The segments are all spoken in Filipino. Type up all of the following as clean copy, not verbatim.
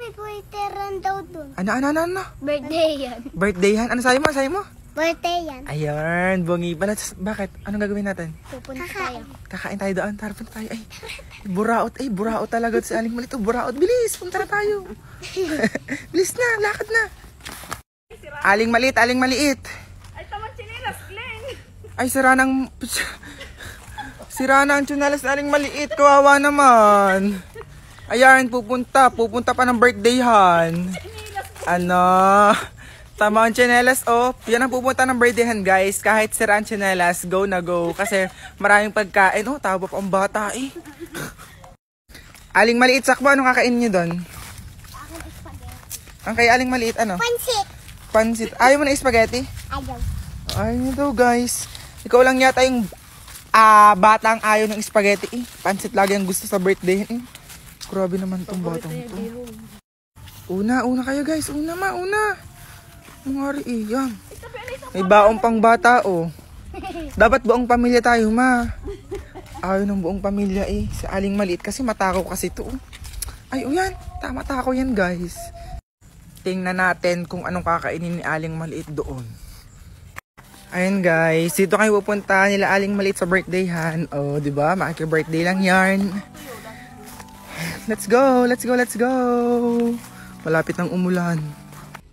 may birthday daw dun. Ano? Birthday yan. Birthday yan? Ano sayo mo? Birthday yan. Ayan, bungi pala. Bakit? Anong gagawin natin? Pupunta tayo. Kakain tayo doon. Tara, punta tayo. Ay, buraot talaga si Aling Maliit. Buraot, bilis. Punta na tayo. Bilis na, lakad na. Aling Maliit. Ay, tamang chinilas, Glenn. Ay, sira na ang tsinelas na Aling Maliit. Kawawa naman. Ayan, pupunta pa ng birthdayhan. Tama ang tsinelas, oh. Yan ang pupunta ng birthdayhan, guys. Kahit sira ang tsinelas, go na go. Kasi maraming pagkain. Oh, tawa pa ang bata, eh. Aling Maliit, sakmo, anong kakainin nyo doon? Ang kay Aling Maliit, ano? Pansit. Ayaw mo na spaghetti? Ayaw daw, guys. Ikaw lang yata yung batang ayaw ng spaghetti, eh. Pansit lagi ang gusto sa birthday, eh. Grabe naman tong batang to. Una kayo, guys. Una. Mangari, eh. Yan. May baong pang bata, oh. Dapat buong pamilya tayo, ma. Ayaw ng buong pamilya, eh. Si Aling Maliit kasi matakaw kasi to, oh. Ay, yan. Tama takaw yan, guys. Tingnan natin kung anong kakainin ni Aling Maliit doon. Ayun, guys. Dito kayo pupunta nila Aling Maliit sa birthdayhan. Oh, di ba? Maki-birthday lang yan. Let's go. Malapit ng umulan.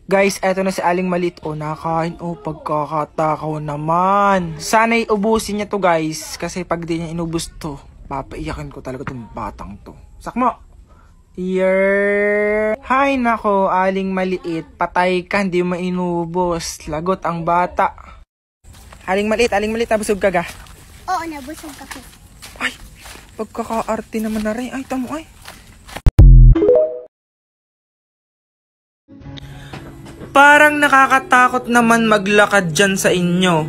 Guys, eto na si Aling Maliit. Oh, nakain. Oh, pagkakatakaw naman. Sana'y ubusin niya to, guys. Kasi pag di niya inubos to, papaiyakin ko talaga tong batang to. Sakmo! Hay nako, Aling Maliit. Patay ka, hindi mo inubos. Lagot ang bata. Aling Maliit, nabusog ka ga? Oo, nabusog ako. Ay, pagkakaarte naman na rin. Ay, tamo ay. Parang nakakatakot naman maglakad dyan sa inyo.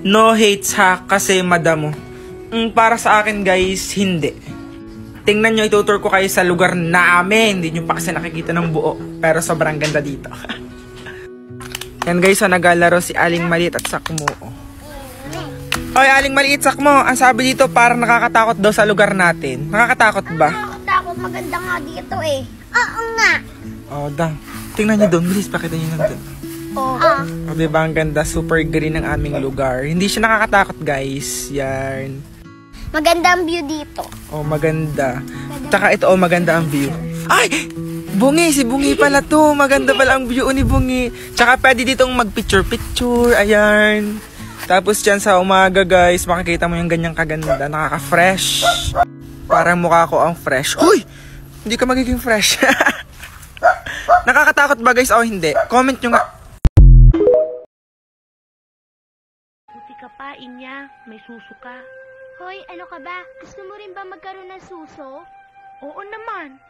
No hates ha, kasi madamo. Para sa akin, guys, hindi. Tingnan nyo, itutur ko kayo sa lugar namin. Hindi nyo pa kasi nakikita ng buo. Pero sobrang ganda dito. Yan, guys, so naglalaro si Aling Maliit at Sakmo. Hoy, Aling Maliit, Sakmo. Ang sabi dito, parang nakakatakot daw sa lugar natin. Nakakatakot ba? Nakakatakot, maganda nga dito, eh. Oo nga. Oh, dang. Tingnan nyo doon, bilis, pakita nyo nandun. Oo. O, diba, ang ganda, super green ng aming lugar. Hindi siya nakakatakot, guys. Yan. Maganda ang view dito. Oh, maganda. Tsaka ito, oh, maganda ang view. Ay! Bungi, si Bungi pala to. Maganda pala ang view ni Bungi. Tsaka pwede ditong mag-picture-picture. Ayan. Tapos dyan sa umaga, guys, makikita mo yung ganyang kaganda. Nakaka-fresh. Parang mukha ko ang fresh. Uy! Hindi ka magiging fresh. Nakakatakot ba, guys, o hindi? Comment nyo nga. Buti ka pa, Inya. May suso ka. Hoy, ano ka ba? Gusto mo rin ba magkaroon ng suso? Oo naman.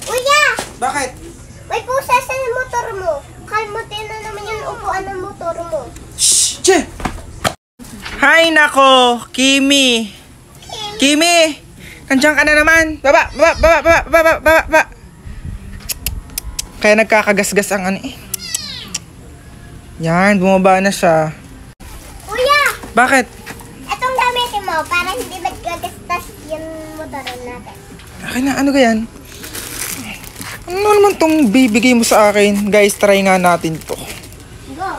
Kuya! Bakit? May pusa sa motor mo. Kalmutin na naman yung upuan ng motor mo. Shhh! Che! Hay nako! Kimi! Nandiyan ka na naman! Baba! Kaya nagkakagasgas ang ano eh. Yan, bumaba na siya. Kuya! Bakit? Itong gamitin mo para hindi nagkagastas yung motor natin. Akin na, ano ganyan? Ano naman tong bibigay mo sa akin? Guys, try nga natin to. Go!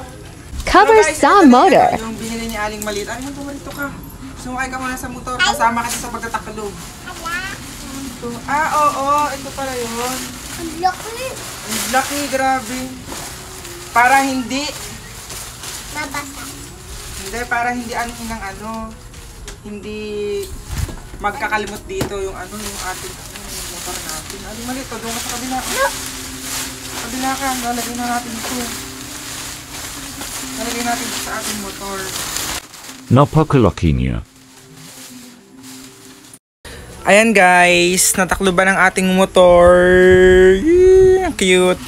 Cover Sa Motor. Yung binili ni Aling Maliit. Aling, tumarito ka. Sumakay ka muna sa motor. Kasama kasi sa pagtatakalo. Oo. Ito pala yun. Ang laki! Ang laki, grabe. Para hindi. Mabasa. Hindi, para hindi hindi magkakalimot dito yung yung ating yung motor natin. Aling Maliit, doon ka sa kabila. Kabila ka, lalagay na natin ito. Lalagay natin sa ating motor. Napakalaki niya. Ayan, guys, natakluban ang ating motor. Ang cute.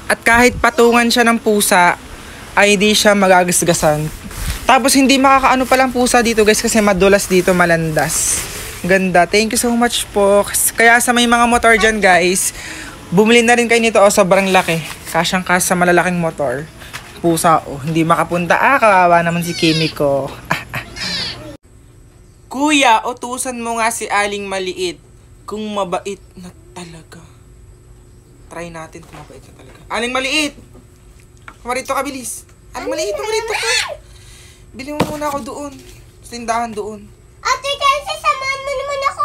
At kahit patungan siya ng pusa, ay di siya magagasgasan. Tapos hindi makakaano palang pusa dito, guys, kasi madulas dito, malandas. Ganda. Thank you so much po. Kaya sa may mga motor dyan, guys, bumili na rin kayo nito. Sobrang laki. Kasyang-kasya sa malalaking motor. Pusa, hindi makapunta. Kawawa naman si Kimi ko. Kuya, utusan mo nga si Aling Maliit kung mabait na talaga. Try natin kung mabait ka talaga. Aling maliit! Kumarito ka, bilis. Aling maliit, kumarito ka. Bili mo muna ako doon. Sa tindahan doon. Ate Chelsea, samahan mo naman ako.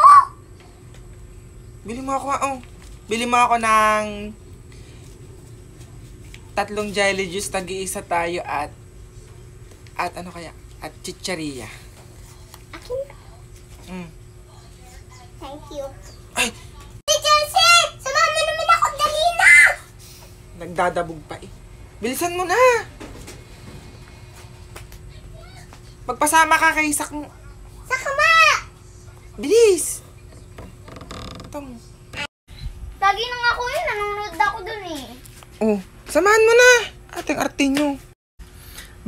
Bili mo ako, Bili mo ako ng 3 jelly juice, tag-iisa tayo at ano kaya? At chicharia. Akin? Thank you. Ay! Ate Chelsea, samahan mo naman ako. Dali na. Nagdadabog pa eh. Bilisan mo na! Magpasama ka kay Sakmo. Sakma! Bilis! Ito mo. Lagi na nga ako yun. Nanonood ako dun eh. Oh, samahan mo na. Ating arte nyo.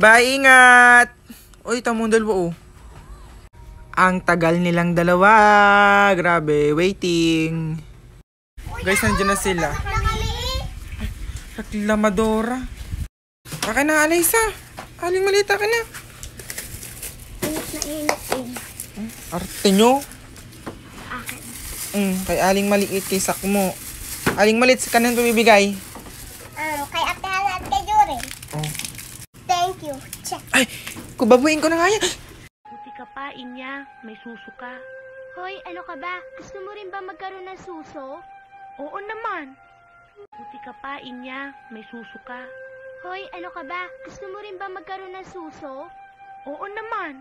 Bye, ingat! Uy, ito mo dalawa, Ang tagal nilang dalawa. Grabe, waiting. Guys, nandiyan na sila. Nakaliit. Reklamadora. Akin na, Alaysa. Aling malita ka na. Init na init eh. Arte nyo. Akin. Kay Aling maliit, kay Sakmo. Aling maliit, sa kanan pumibigay. Kay Ate Hala at kay Jory. Oh. Thank you. Check. Ay, kubabuin ko na nga yan. Buti ka pa, Inya. May suso ka. Hoy, ano ka ba? Gusto mo rin ba magkaroon ng suso? Oo naman. Buti ka pa, Inya. May suso ka. Hoy, ano ka ba? Gusto mo rin ba magkaroon ng suso? Oo naman.